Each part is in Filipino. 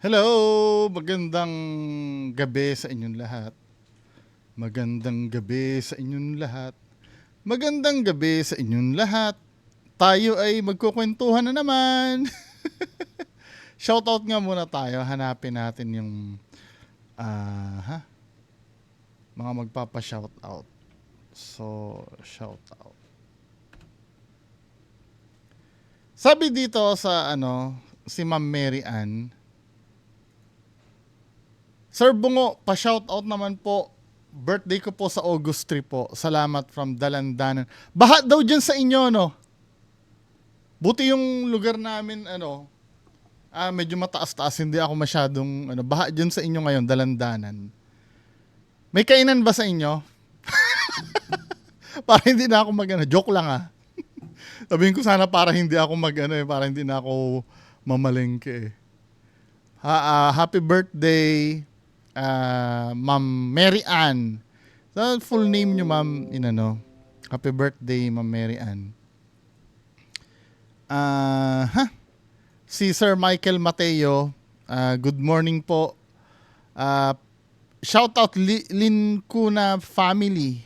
Hello! Magandang gabi sa inyong lahat. Magandang gabi sa inyong lahat. Magandang gabi sa inyong lahat. Tayo ay magkukwentuhan na naman. Shoutout nga muna tayo. Hanapin natin yung mga magpapa-shoutout. So, shoutout. Sabi dito sa si Ma'am Mary Ann, Sir Bungo, pa-shoutout naman po. Birthday ko po sa August 3 po. Salamat from Dalandanan. Baha daw dyan sa inyo, no? Buti yung lugar namin, medyo mataas-taas. Hindi ako masyadong, baha dyan sa inyo ngayon, Dalandanan. May kainan ba sa inyo? Para hindi na ako joke lang Sabihin ko sana para hindi ako para hindi na ako mamalengke happy birthday, Ma'am Mary Ann. So, full name nyo, Ma'am, Happy birthday, Ma'am Mary Ann. Si Sir Michael Mateo, good morning po. Shout out Lincuna family.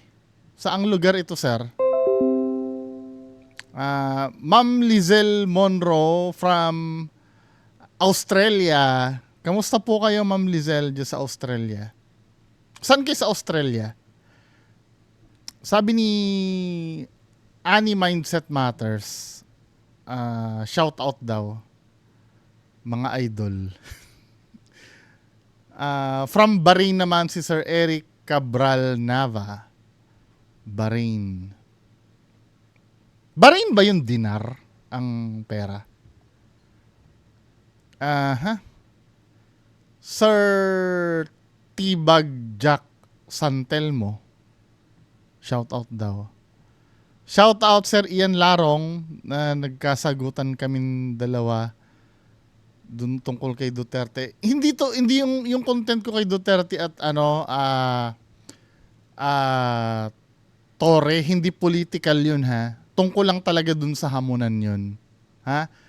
Saang lugar ito, sir? Ma'am Lizelle Monroe from Australia. Kamusta po kayo, Ma'am Lizelle, dyan sa Australia? Saan kayo sa Australia? Sabi ni Annie Mindset Matters, shout out daw, mga idol. From Bahrain naman si Sir Eric Cabral Nava. Bahrain. Bahrain ba yung dinar ang pera? Sir Tibag Jack Santelmo. Shout out daw. Shout out Sir Ian Larong na nagkasagutan kaming dalawa dun tungkol kay Duterte. Hindi yung content ko kay Duterte at Torre, hindi political yun Tungkol lang talaga dun sa hamunan yun.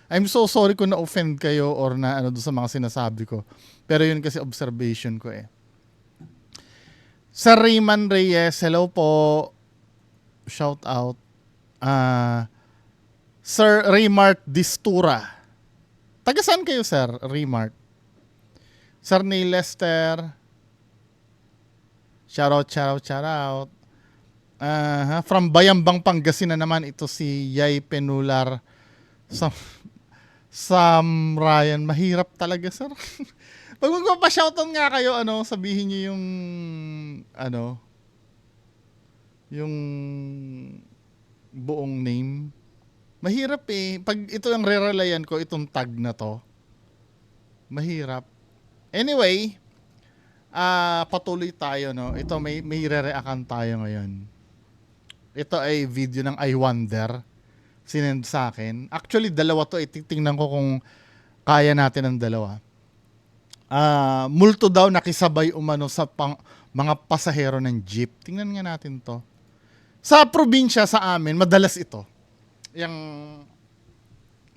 I'm so sorry kung na-offend kayo or na doon sa mga sinasabi ko. Pero yun kasi observation ko Sir Rayman Reyes, hello po. Shout out. Sir Raymart Distura. Taga saan kayo, Sir Raymart? Sir Neil Lester. Shout out. From Bayambang Pangasinan naman, ito si Yay Penular. Sam Ryan, mahirap talaga, sir. Pag magpapa-shoutout nga kayo, sabihin niyo yung buong name. Mahirap Pag ito ang re-relayan ko, itong tag na to, mahirap. Anyway, patuloy tayo, no? Ito, may re-react tayo ngayon. Ito ay video ng I Wonder. Sinend sa akin. Actually, dalawa to. Titingnan ko kung kaya natin ang dalawa. Multo daw nakisabay umano sa mga pasahero ng jeep. Tingnan nga natin to. Sa probinsya sa amin, madalas ito. Yung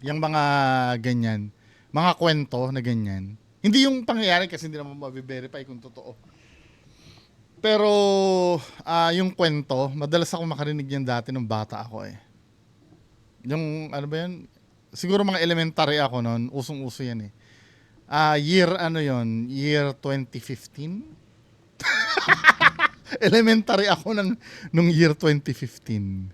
mga ganyan. Mga kwento na ganyan. Hindi yung pangyayari kasi hindi naman mabiverify kung totoo. Pero yung kwento, madalas ako makarinig yan dati nung bata ako Yung ano ba yan? Siguro mga elementary ako noon, usong-uso yan Year Year 2015. Elementary ako nung year 2015.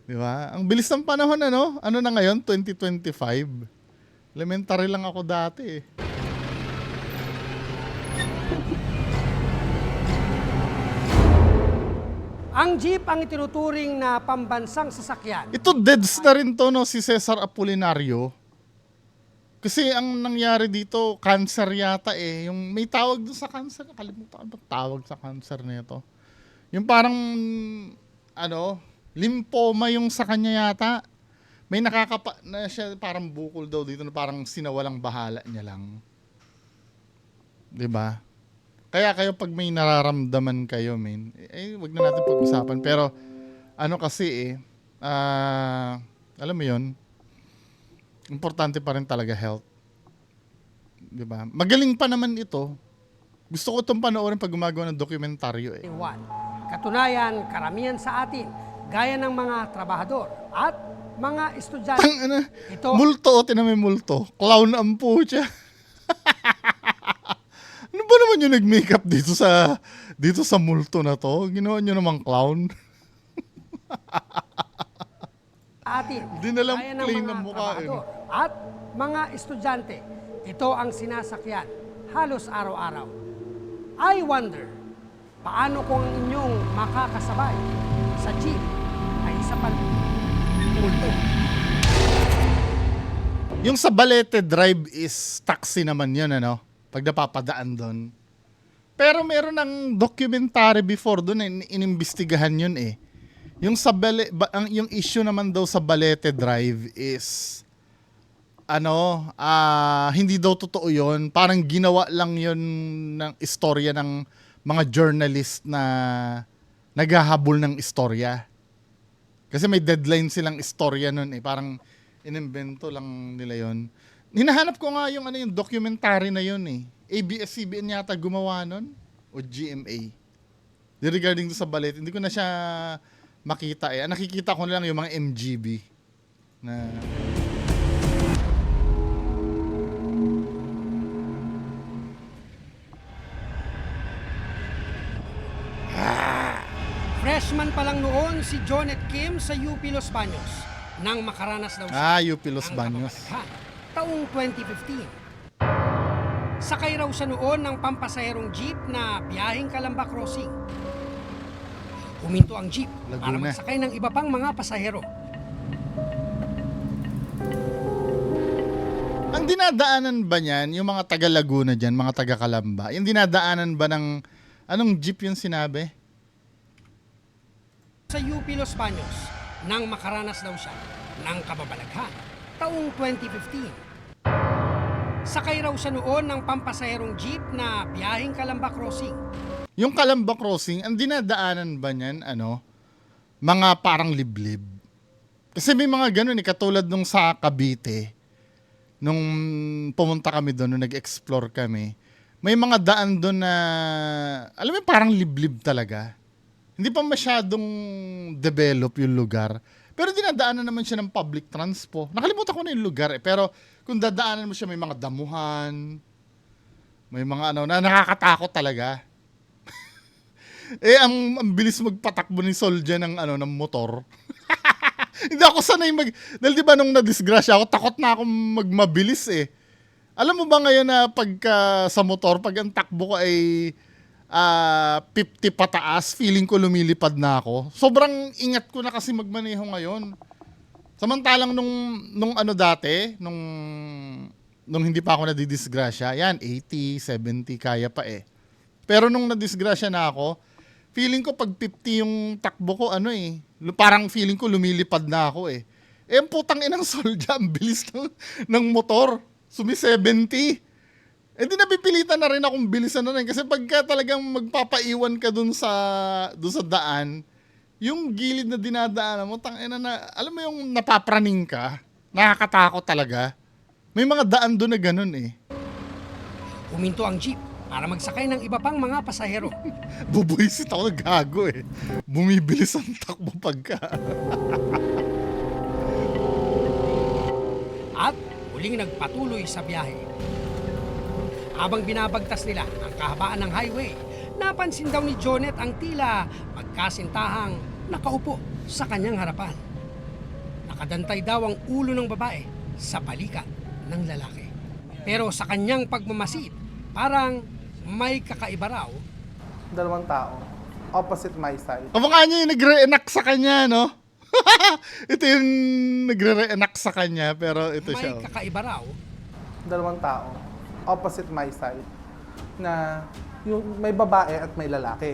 Di ba? Ang bilis ng panahon Ano na ngayon? 2025. Elementary lang ako dati Ang jeep ang itinuturing na pambansang sasakyan. Ito deads na rin to si Cesar Apolinario. Kasi ang nangyari dito, cancer yata Yung may tawag doon sa cancer, nakalimutan ko ba tawag sa cancer nito. Yung parang lymphoma yung sa kanya yata. May na siya parang bukol daw dito na parang sinawalang bahala niya lang. 'Di ba? Kaya kayo pag may nararamdaman kayo, wag na natin pag-usapan. Pero, kasi alam mo yun, importante pa rin talaga health. 'Di ba? Magaling pa naman ito. Gusto ko itong panoorin pag gumagawa ng dokumentaryo eh. Juan. Katunayan, karamihan sa atin, gaya ng mga trabahador at mga estudyante, Tang ano, ito multo, tinamay multo. Clown ang pucha. Ano ba naman yung nag-makeup dito sa multo na to? Ginawa nyo namang clown. atin, Di na lang gaya ng plain mga ang mukha, trabahador at mga estudyante, ito ang sinasakyan halos araw-araw. I wonder, paano kung ang inyong makakasabay sa jeep ay isa pa multo? Yung sa Balete Drive is taxi naman yun, ano? Pag napapadaan doon. Pero meron ng documentary before doon, inimbestigahan yun eh. Yung sa yung issue naman daw sa Balete Drive is hindi daw totoo yun. Parang ginawa lang yun ng istorya ng mga journalist na naghahabol ng istorya. Kasi may deadline silang istorya nun eh. Parang inimbento lang nila yun. Hinahanap ko nga yung yung documentary na yun eh. ABS-CBN yata gumawa nun o GMA. Regarding sa Balete, hindi ko na siya makita eh. Nakikita ko na lang yung mga MGB na Freshman pa lang noon si Jonet Kim sa UP Los Baños nang makaranas daw siya UP Los ng Baños. kababalaghan taong 2015. Sakay raw siya noon ng pampasaherong jeep na biyaheng Calamba Crossing. Huminto ang jeep para Laguna. magsakay ng iba pang mga pasahero. Ang dinadaanan ba niyan, yung mga taga Laguna dyan, mga taga Calamba, yung dinadaanan ba ng, anong jeep yung sinabi? Sa UP Los Baños nang makaranas daw siya ng kababalaghan taong 2015. Sakay raw siya noon ng pampasaherong jeep na biyaheng Calamba Crossing. Yung Calamba Crossing, ang dinadaanan ba niyan, mga parang liblib? Kasi may mga ganun eh, katulad nung sa Cavite, nung pumunta kami doon, nung nag-explore kami, may mga daan doon na, alam mo parang liblib talaga. Hindi pa masyadong develop yung lugar. Pero dinadaanan naman siya ng public transpo. Nakalimutan ko na yung lugar eh. Pero kung dadaanan mo siya, may mga damuhan, may mga na nakakatakot talaga. Ang bilis magpatakbo ni Sol dyan ng motor. Hindi ako sanay dahil di ba nung nadisgrasya ako, takot na ako magmabilis eh. Alam mo ba ngayon na pagka sa motor, pag ang takbo ko ay 50 pataas, feeling ko lumilipad na ako. Sobrang ingat ko na kasi magmaneho ngayon. Samantalang nung dati, nung hindi pa ako nadidisgrasya, yan, 80, 70, kaya pa eh. Pero nung nadisgrasya na ako, feeling ko pag 50 yung takbo ko, parang feeling ko lumilipad na ako eh. Ang putang inang soldier, ang bilis ng motor. Sumi 70. Di napipilitan na rin akong bilisan na rin. Kasi pagka talagang magpapaiwan ka dun sa daan, yung gilid na dinadaanan mo, alam mo yung napapraning ka, nakakatakot talaga. May mga daan dun na ganun eh. Huminto ang jeep para magsakay ng iba pang mga pasahero. Bubuisit ako, gago eh. Bumibilis ang takbo pagka. At muling nagpatuloy sa biyahe. Habang binabagtas nila ang kahabaan ng highway, napansin daw ni Jonet ang tila magkasintahang nakaupo sa kanyang harapan. Nakadantay daw ang ulo ng babae sa balikat ng lalaki. Pero sa kanyang pagmamasid, parang may kakaiba raw. Dalawang tao, opposite my side. Kamukha niya yung nagre-enact sa kanya, no? Ito yung nagre-enact sa kanya, pero ito May siya. kakaiba raw. Dalawang tao, opposite my side, na yung may babae at may lalaki.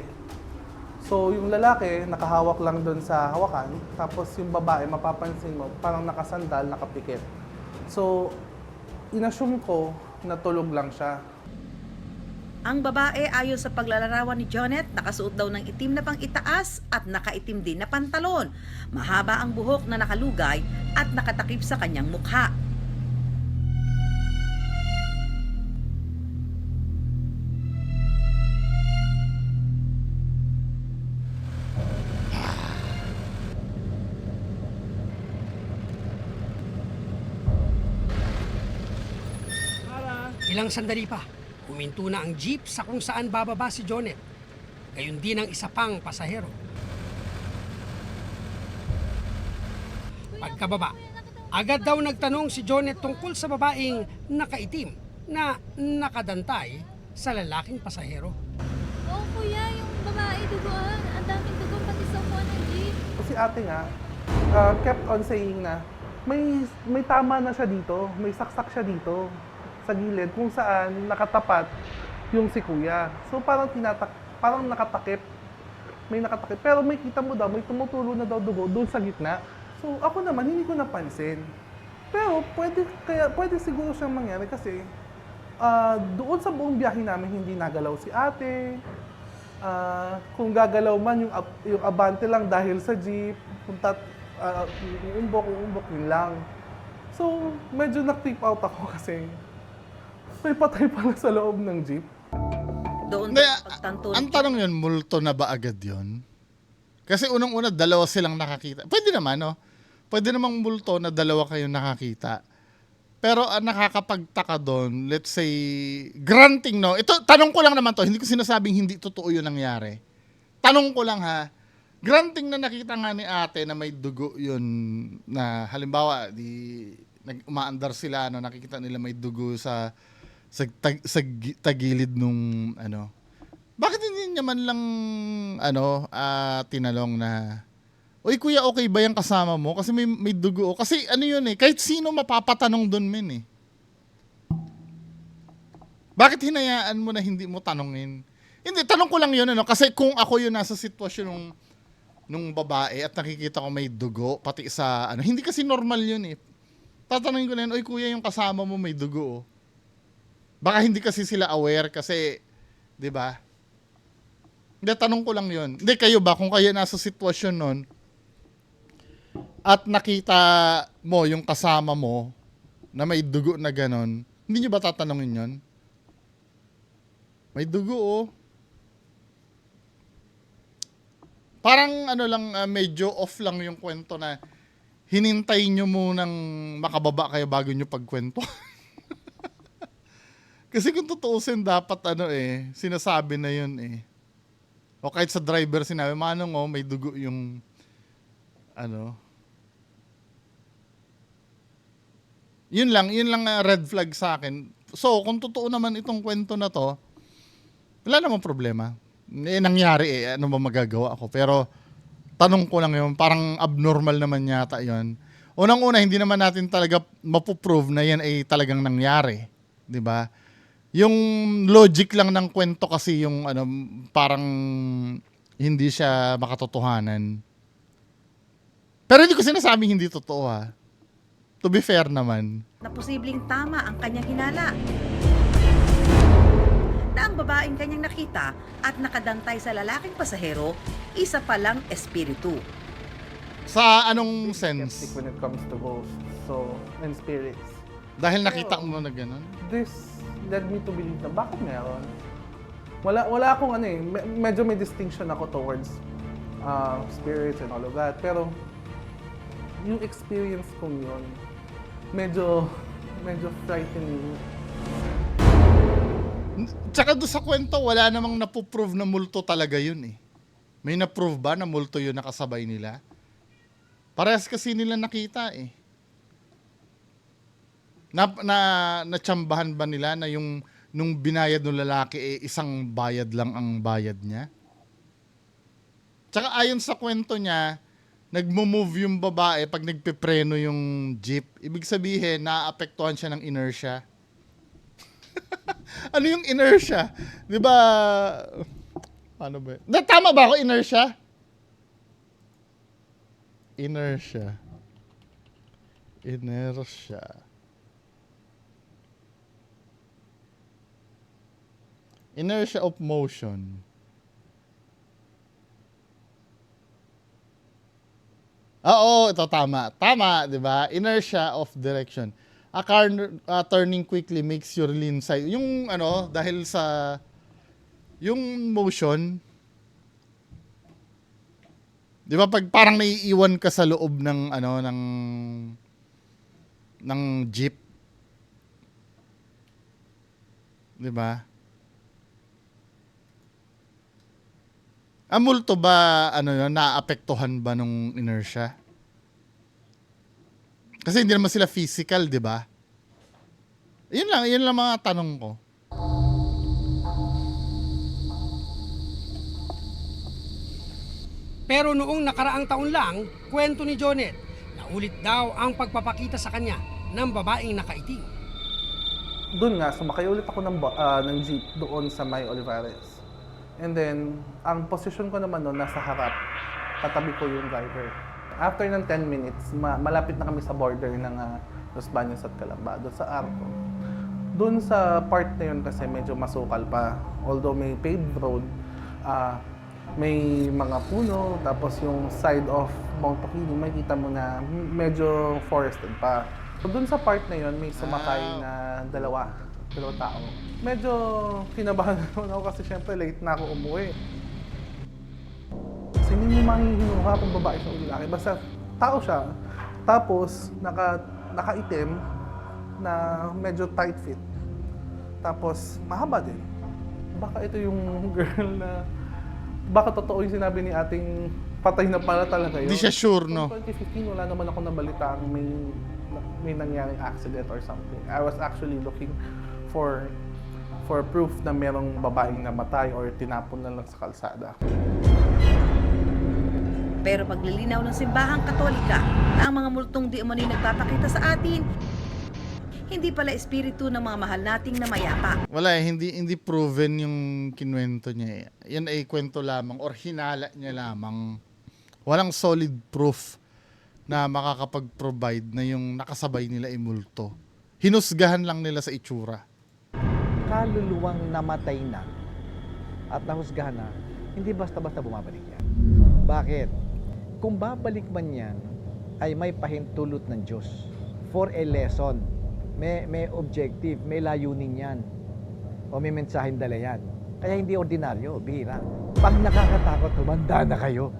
So yung lalaki, nakahawak lang doon sa hawakan, tapos yung babae, mapapansin mo, parang nakasandal, nakapikit. So, inassume ko na tulog lang siya. Ang babae ayon sa paglalarawan ni Jonet, nakasuot daw ng itim na pang-itaas at nakaitim din na pantalon. Mahaba ang buhok na nakalugay at nakatakip sa kanyang mukha. Ilang sandali pa, huminto na ang jeep sa kung saan bababa si Jonet. Gayon din ang isa pang pasahero. Pagkababa, agad daw nagtanong si Jonet tungkol sa babaeng nakaitim na nakadantay sa lalaking pasahero. Oo, kuya, yung babae duguan. Ang daming dugo pati sa upuan ng jeep. Si ate nga, kept on saying na may tama na siya dito, may saksak siya dito sa gilid kung saan nakatapat yung si kuya. So parang parang nakatakip. May nakatakip. Pero may kita mo daw, may tumutulo na daw dugo doon sa gitna. So ako naman, hindi ko napansin. Pero pwede siguro siyang mangyari kasi doon sa buong biyahe namin hindi nagalaw si ate. Kung gagalaw man yung abante lang dahil sa jeep, uumbok, yun lang. So, medyo na-trip out ako kasi may patay pala sa loob ng jeep. Doon Hindi, sa pagtanto ang tanong yun, multo na ba agad yun? Kasi unang-una, dalawa silang nakakita. Pwede naman, no? Pwede namang multo na dalawa kayong nakakita. Pero ang nakakapagtaka doon, let's say, granting, no? Ito, tanong ko lang naman to, hindi ko sinasabing hindi totoo yun nangyari. Tanong ko lang ha, granting na nakita nga ni ate na may dugo yun, na halimbawa, umaandar sila, no? Nakikita nila may dugo sa tagilid nung, bakit hindi niya man lang, tinalong na, "Uy kuya, okay ba yung kasama mo? Kasi may dugo." Kasi yun kahit sino mapapatanong doon men eh. Bakit hinayaan mo na hindi mo tanongin? Hindi, tanong ko lang yun kasi kung ako yun nasa sitwasyon nung babae at nakikita ko may dugo, pati sa hindi kasi normal yun eh. Tatanungin ko na yun, "Uy kuya, yung kasama mo may dugo." Baka hindi kasi sila aware kasi, di ba? Hindi, tanong ko lang yun. Hindi, kayo ba, kung kayo nasa sitwasyon nun, at nakita mo yung kasama mo na may dugo na ganon, hindi nyo ba tatanungin yun? May dugo oh. Parang medyo off lang yung kwento na hinintay nyo munang makababa kayo bago nyo pagkwento. Kasi kung tutuusin dapat sinasabi na yun eh. O kahit sa driver sinabi, "Manong may dugo yung Yun lang red flag sa akin. So, kung totoo naman itong kwento na to, wala namang problema. Nangyari ano ba magagawa ko? Pero, tanong ko lang yun, parang abnormal naman yata yun. Unang-una, hindi naman natin talaga mapuprove na yan ay talagang nangyari. 'Di ba? Yung logic lang ng kwento kasi yung parang hindi siya makatotohanan. Pero hindi ko sinasabing hindi totoo ha. To be fair naman. na posibleng tama ang kanyang hinala. Na ang babaeng kanyang nakita at nakadantay sa lalaking pasahero, isa palang espiritu. Sa anong Skeptic sense? when it comes to ghosts, so, and spirits. Dahil nakita mo na gano'n? This led me to believe na bakit meron? Wala akong medyo may distinction ako towards spirits and all of that. Pero yung experience kong yun, medyo frightening. Tsaka doon sa kwento, wala namang napuprove na multo talaga yun eh. May naprove ba na multo yun nakasabay nila? Parehas kasi nila nakita eh. Natsambahan ba nila na nung binayad ng lalaki isang bayad lang ang bayad niya? Tsaka ayon sa kwento niya, nagmo-move yung babae pag nagpepreno yung jeep. Ibig sabihin, naaapektuhan siya ng inertia. Ano yung inertia? Di ba? Ano ba? Tama ba ako, inertia? Inertia. Inertia of motion. Oo, ito tama. Tama, di ba? Inertia of direction. A car turning quickly makes you lean side. Yung dahil sa yung motion, di ba pag parang naiiwan ka sa loob ng ng jeep. 'Di ba? Ang multo ba, ano yun, naapektuhan ba nung inertia? Kasi hindi naman sila physical, di ba? Yun lang mga tanong ko. Pero noong nakaraang taon lang, kwento ni Jonet, naulit daw ang pagpapakita sa kanya ng babaeng nakaitim. Doon nga, sumakay ulit ako ng jeep doon sa May Olivares. And then, ang posisyon ko naman noon nasa harap, katabi ko yung driver. After ng 10 minutes, malapit na kami sa border ng Los Baños at Calamba, doon sa Arco. Doon sa part na yun kasi medyo masukal pa. Although may paved road, may mga puno, tapos yung side of Mount Pakini, makikita mo na medyo forested pa. So doon sa part na yun, may sumakay na dalawa tao. Medyo kinabahan naman ako kasi syempre late na ako umuwi. Kasi hindi mo mahihinuha kung babae siya o lalaki. Basta tao siya. Tapos nakaitim na medyo tight fit. Tapos mahaba din. Baka ito yung girl na baka totoo yung sinabi ni ating patay na pala talaga yun. Hindi siya sure, no? Noong 2015, wala naman ako nabalitaang may nangyaring accident or something. I was actually looking for proof na merong babaeng namatay or tinapon na lang sa kalsada. Pero paglilinaw ng simbahang Katolika na ang mga multong di umano'y nagpapakita sa atin, hindi pala espiritu ng mga mahal nating namayapa. Wala hindi proven yung kinuwento niya. Yan ay kwento lamang or hinala niya lamang. Walang solid proof na makakapag-provide na yung nakasabay nila ay multo. Hinusgahan lang nila sa itsura. Kaluluwang namatay na at nahusgahan na, hindi basta-basta bumabalik yan. Bakit? Kung babalik man yan, ay may pahintulot ng Diyos for a lesson. May objective, may layunin yan. O may mensaheng dala yan. Kaya hindi ordinaryo, bihira. Pag nakakatakot, humanda na kayo.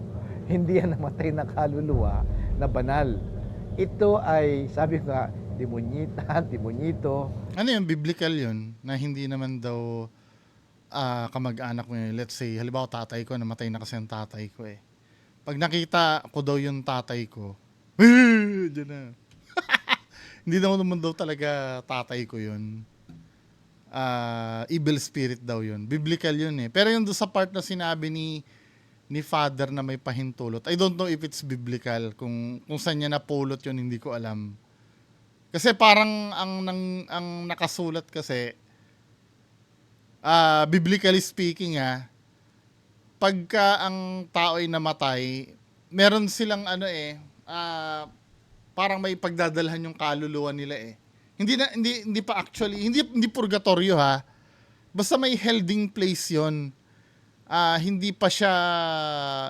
Hindi yan namatay na kaluluwa na banal. Ito ay, sabi ko nga, demonyita, demonyito. Ano yung biblical yun? Na hindi naman daw kamag-anak mo yun. Let's say, halimbawa tatay ko, namatay na kasi ang tatay ko eh. Pag nakita ko daw yung tatay ko, dyan na. Hindi naman daw talaga tatay ko yun. Evil spirit daw yun. Biblical yun eh. Pero yung doon sa part na sinabi ni Father na may pahintulot, I don't know if it's biblical. Kung saan niya napulot yun, hindi ko alam. Kasi parang ang nakasulat kasi, biblically speaking pagka ang tao ay namatay, meron silang parang may pagdadalhan yung kaluluwa nila eh. Hindi pa actually, hindi purgatorio Basta may holding place 'yon. Hindi pa siya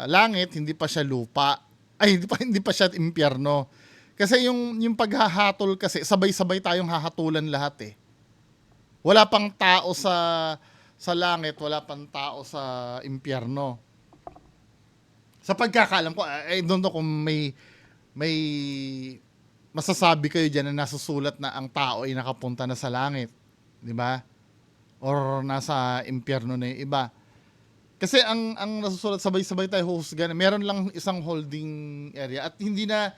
langit, hindi pa siya lupa. Ay, hindi pa siya impyerno. Kasi yung paghahatol kasi sabay-sabay tayong hahatulan lahat eh. Wala pang tao sa langit, wala pang tao sa impyerno. Sa pagkakaalam ko, I don't know kung may masasabi kayo dyan na nasusulat na ang tao ay nakapunta na sa langit. Di ba? Or nasa impyerno na yung iba. Kasi ang nasusulat, sabay-sabay tayo husgan. Meron lang isang holding area at hindi na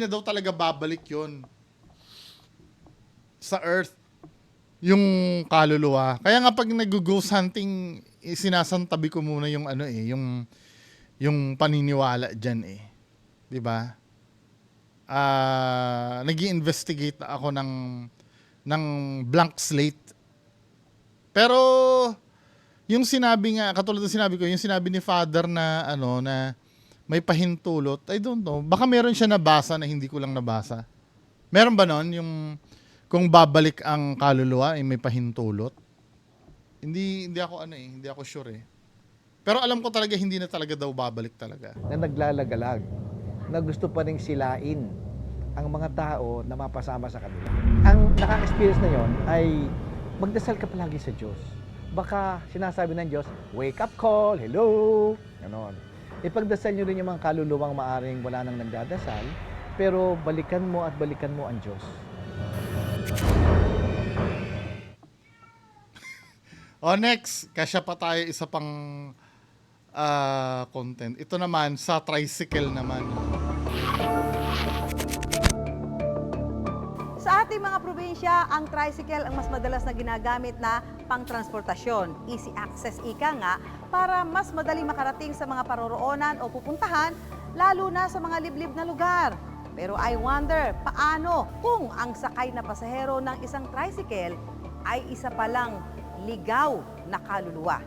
daw talaga babalik yon sa earth yung kaluluwa. Kaya nga pag nag-ghost hunting, sinasantabi ko muna yung yung paniniwala diyan eh. 'Di ba? Nag-i-investigate ako ng blank slate. Pero yung sinabi nga, katulad ng sinabi ko, yung sinabi ni Father na na may pahintulot, I don't know. Baka meron siya nabasa na hindi ko lang nabasa. Meron ba nun yung kung babalik ang kaluluwa ay may pahintulot? Hindi ako sure eh. Pero alam ko talaga hindi na talaga daw babalik talaga. Na naglalagalag, na gusto pa rin silain ang mga tao na mapasama sa kanila. Ang nakaka-experience na yon ay magdasal ka palagi sa Diyos. Baka sinasabi ng Diyos, wake up call, hello, ganon. Ipagdasal nyo rin yung mga kaluluwang maaring wala nang nagdadasal, pero balikan mo at balikan mo ang Diyos. O next, kasya pa tayo isa pang content. Ito naman, sa tricycle naman. Sa ating mga probinsya, ang tricycle ang mas madalas na ginagamit na pangtransportasyon. Easy access ika nga para mas madaling makarating sa mga paroroonan o pupuntahan, lalo na sa mga liblib na lugar. Pero I wonder, paano kung ang sakay na pasahero ng isang tricycle ay isa palang ligaw na kaluluwa?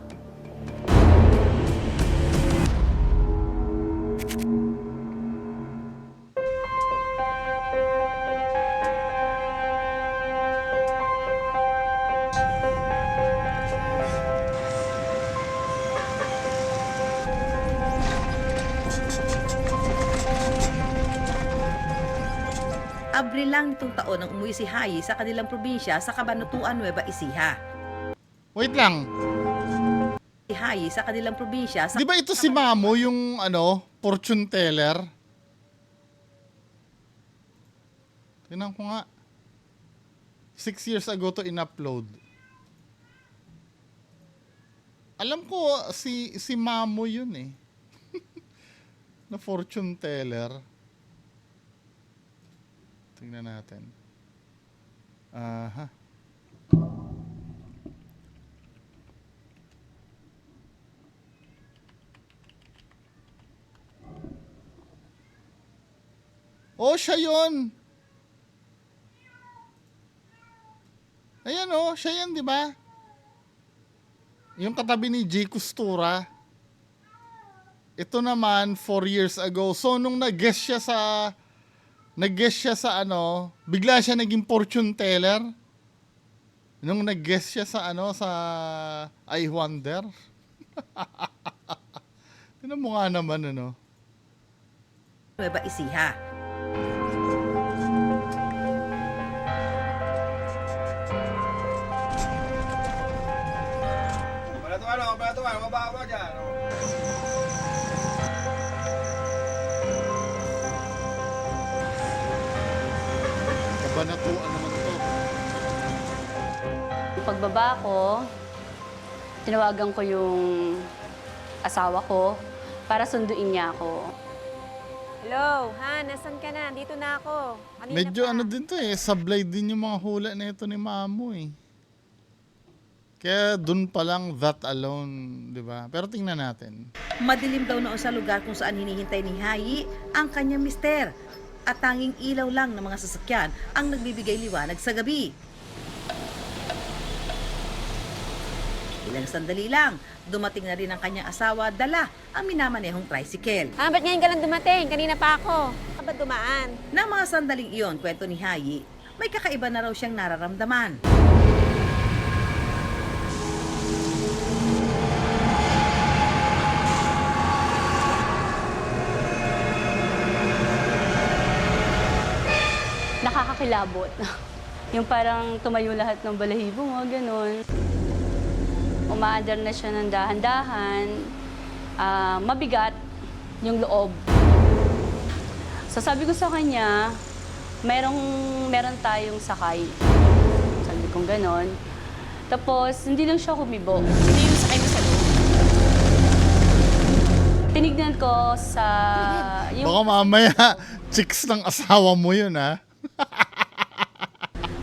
Abril lang nitong taon nang umuwi si Hayi sa kanilang probinsya sa Cabanatuan, Nueva Ecija. Wait lang. Si Hayi sa kanilang probinsya sa Di ba ito si Mamo, yung fortune teller? Tingnan ko nga. 6 years ago to in-upload. Alam ko, si Mamo yun eh. Na fortune teller. Tingnan natin. Aha. Oh, siya yun. Ayan oh, siya yan, di ba? Yung katabi ni G. Costura. Ito naman, 4 years ago. So, nung nag-guess siya sa bigla siya naging fortune teller. Nung nag-guess siya sa sa I Wonder. Tingnan mo nga naman, Nueva Ecija. Balatuan, mababa dyan. Kabanatuan naman to. Pagbaba ko, tinawagan ko yung asawa ko para sunduin niya ako. Hello, Han, nasan ka na? Dito na ako. Kanina Medyo pa. din to eh, sablay din yung mga hula na ito ni Mamo eh. Kaya dun pa lang that alone, di ba? Pero tingnan natin. Madilim daw noon sa lugar kung saan hinihintay ni Hayi ang kanyang mister. At tanging ilaw lang ng mga sasakyan ang nagbibigay liwanag sa gabi. Ilang sandali lang, dumating na rin ang kanyang asawa, dala ang minamanehong tricycle. Ah, ba't ngayon ka lang dumating? Kanina pa ako. Ba't dumaan? Nang mga sandaling iyon, kwento ni Hayi, may kakaiba na raw siyang nararamdaman. Nakakakilabot. Yung parang tumayo lahat ng balahibo mo, ganun. Umaandar na siya ng dahan-dahan. Mabigat yung loob. So sabi ko sa kanya, meron tayong sakay. Sabi kong ganon. Tapos, hindi lang siya kumibo. Hindi yung sakay mo sa loob. Tinignan ko sa... Baka mamaya, chicks ng asawa mo yun ha.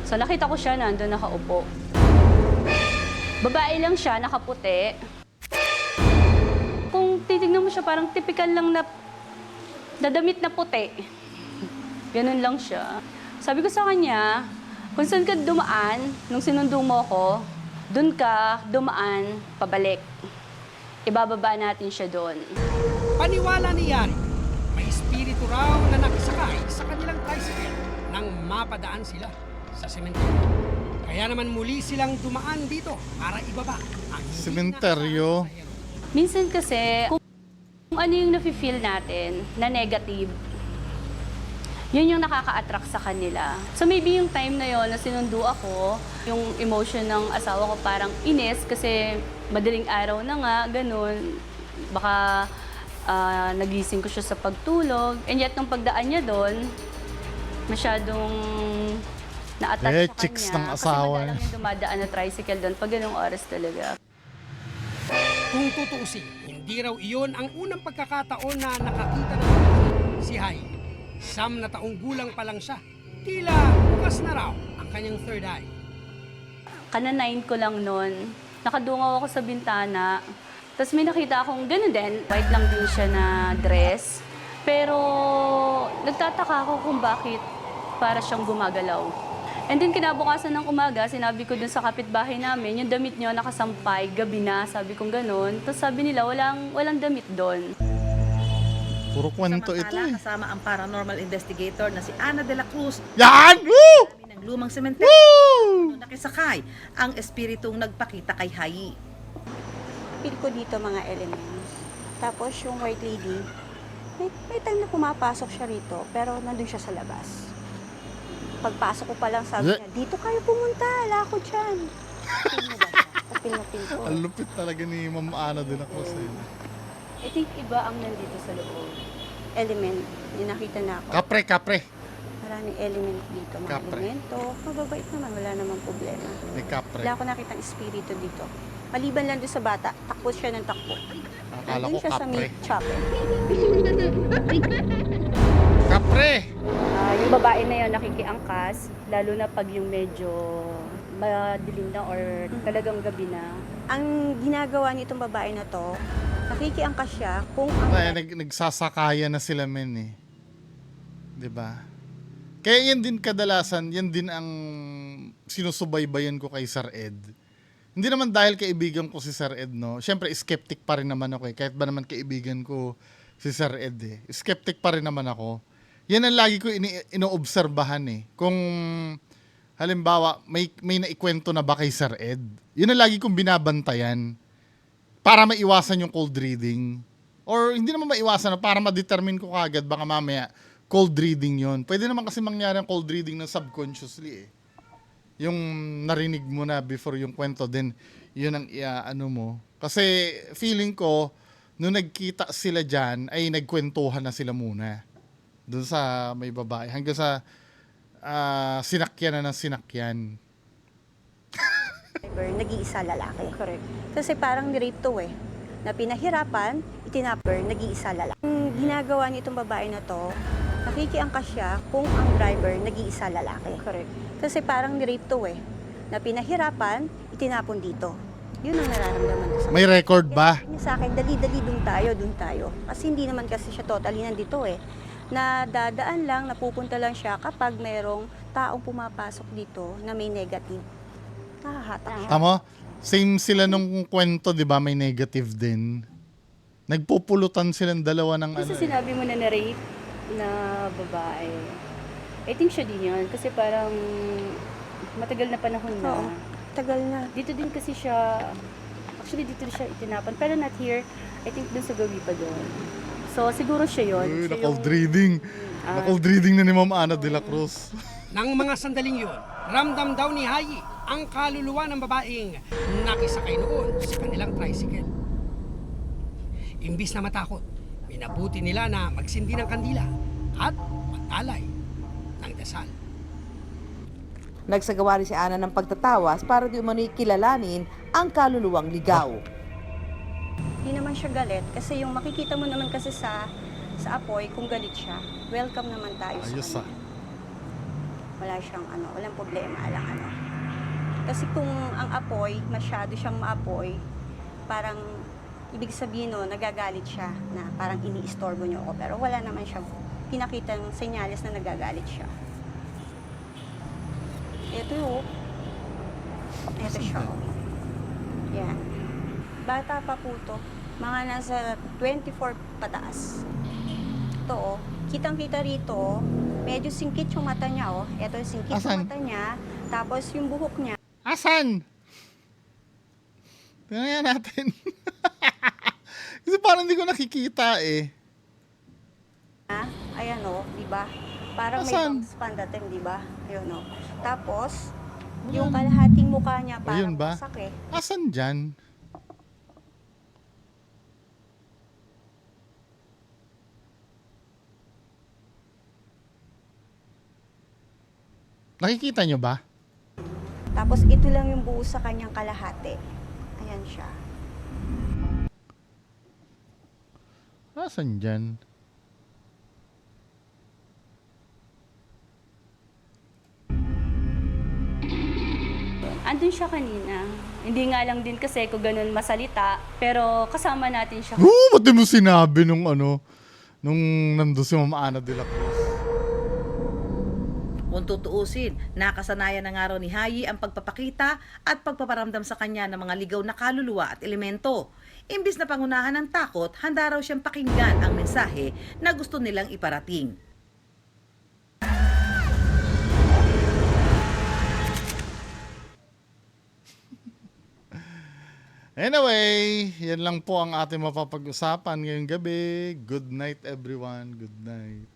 So nakita ko siya nandun nakaupo. Babae lang siya, nakaputi. Kung titignan mo siya, parang typical lang na dadamit na puti. Ganun lang siya. Sabi ko sa kanya, kung saan ka dumaan, nung sinundo mo ko, dun ka dumaan pabalik. Ibababa natin siya doon. Paniwala ni Yari, may espiritu raw na nakisakay sa kanilang tricycle nang mapadaan sila sa sementeryo. Kaya naman muli silang dumaan dito para ibaba ang hindi Sementeryo. nakasama pasahero. Minsan kasi, kung ano yung nafe-feel natin na negative, yun yung nakaka-attract sa kanila. So maybe yung time na yon na sinundo ako, yung emotion ng asawa ko parang inis kasi madaling araw na nga, ganun. Baka nagising ko siya sa pagtulog. And yet, nung pagdaan niya doon, masyadong na-attach sa kanya. chicks ng asawa Kasi madalang yung dumadaan na tricycle doon pag ganung oras talaga. Kung tutuusin, hindi raw iyon ang unang pagkakataon na nakakita ng si Hai. 9 na taong gulang pa lang siya. Tila bukas na raw ang kanyang third eye. Kananain ko lang noon. Nakadungaw ako sa bintana. Tapos may nakita akong gano'n din. White lang din siya na dress. Pero nagtataka ako kung bakit para siyang gumagalaw. And then kinabukasan ng umaga, sinabi ko dun sa kapitbahay namin, yung damit niyo nakasampay, gabi na, sabi kong gano'n. Tapos sabi nila, walang damit doon. Puro kwento ito Samantala, eh. kasama ang paranormal investigator na si Ana de la Cruz Yan! Woo! ng lumang sementeryo. Woo! Nakisakay ang espiritong nagpakita kay Hai. Feel ko dito mga elements. Tapos yung white lady, may time na pumapasok siya rito, pero nandun siya sa labas. Pagpasok ko pa lang sabi niya, dito kayo pumunta, ala ko dyan. Feel mo ba siya? Kapil na feel ko. Ang lupit talaga ni Ma'am Ana din ako sa I think iba ang nandito sa loob. Element, yung nakita na ako. Kapre. Maraming element dito, mga Kapre. elemento. Mababait naman, wala namang problema. May kapre. Wala ako nakitang espiritu dito. Maliban lang doon sa bata, takbo siya ng takbo. Akala Nandun ko siya sa kapre. meat chopper. Kapre! Yung babae na yun nakikiangkas, lalo na pag yung medyo madilim na or talagang gabi na. Ang ginagawa nitong babae na to, nakikiangkas siya kung ang Ay, nagsasakaya na sila men eh. 'Di ba? Kaya yan din kadalasan, yan din ang sinusubaybayan ko kay Sir Ed. Hindi naman dahil kaibigan ko si Sir Ed, no. Syempre skeptic pa rin naman ako eh. Kahit ba naman kaibigan ko si Sir Ed eh. Skeptic pa rin naman ako. Yan ang lagi ko inoobserbahan eh. Kung halimbawa may naikwento na ba kay Sir Ed, yun ang lagi kong binabantayan para maiwasan yung cold reading. Or hindi naman maiwasan, para ma-determine ko kagad baka mamaya cold reading yon. Pwede naman kasi mangyari ang cold reading ng subconsciously eh. Yung narinig mo na before yung kwento, then yun ang ano mo. Kasi feeling ko, nung nagkita sila dyan, ay nagkwentuhan na sila muna. Doon sa may babae. Hanggang sa sinakyan na ng sinakyan. nag-iisa lalaki. Correct. Kasi parang ni-rape to eh. Na pinahirapan, itinapper, nag-iisa lalaki. Ang ginagawa nitong babae na to, nakikiangkas siya kung ang driver nag-iisa lalaki. Correct. Kasi parang ni-rape to eh. Na pinahirapan, itinapon dito. Yun ang nararamdaman ko sa May record ba? Kaya sa akin, dali-dali dun tayo. Kasi hindi naman kasi siya totally nandito eh. Na dadaan lang, napupunta lang siya kapag merong taong pumapasok dito na may negative. Nahahatak siya. Tama? Same sila nung kwento, di ba? May negative din. Nagpupulutan silang dalawa ng Kasi ano. sinabi mo na na-rape na babae. I think siya din yun. Kasi parang matagal na panahon na. Oo, tagal na. Dito din kasi siya, actually dito siya itinapan. Pero not here, I think dun sa gabi pa doon. So siguro siya yun. Uy, Siya na-cold reading. Na-cold reading na ni Ma'am Ana de la Cruz. Nang mga sandaling yun, ramdam daw ni Hai ang kaluluwa ng babaeng nakisakay noon sa kanilang tricycle. Imbis na matakot, minabuti nila na magsindi ng kandila at magtalay ng dasal. Nagsagawa rin si Ana ng pagtatawas para di umano'y kilalanin ang kaluluwang ligaw. Hindi naman siya galit kasi yung makikita mo naman kasi sa apoy kung galit siya. Welcome naman tayo sa Ayos kanya. Wala siyang walang problema lang Kasi kung ang apoy, masyado siyang maapoy, parang ibig sabihin no, nagagalit siya na parang ini-istorbo niyo ako. Pero wala naman siyang pinakitang senyales na nagagalit siya. Ito yun. Ito siya. Yan. Bata pa po to. Mga nasa 24 pataas. Ito kitang-kita rito, medyo singkit yung mata niya Ito yung singkit Asan? yung mata niya. Tapos yung buhok niya. Asan? Tingnan natin. Kasi parang hindi ko nakikita eh. Ayan di ba? Parang Asan? may box pandating, di ba? Ayun Tapos, yung kalahating mukha niya Ayun parang ba? wasak eh. Asan dyan? Nakikita nyo ba? Tapos ito lang yung buo sa kanyang kalahati. Ayan siya. Asan dyan? Andun siya kanina. Hindi nga lang din kasi ko ganun masalita, pero kasama natin siya. Ba't di mo sinabi nung nandun si Mama Ana de la Cruz? Kung tutuusin, nakasanayan na nga raw ni Hayi ang pagpapakita at pagpaparamdam sa kanya ng mga ligaw na kaluluwa at elemento. Imbis na pangunahan ng takot, handa raw siyang pakinggan ang mensahe na gusto nilang iparating. Anyway, yan lang po ang ating mapapag-usapan ngayong gabi. Good night everyone. Good night.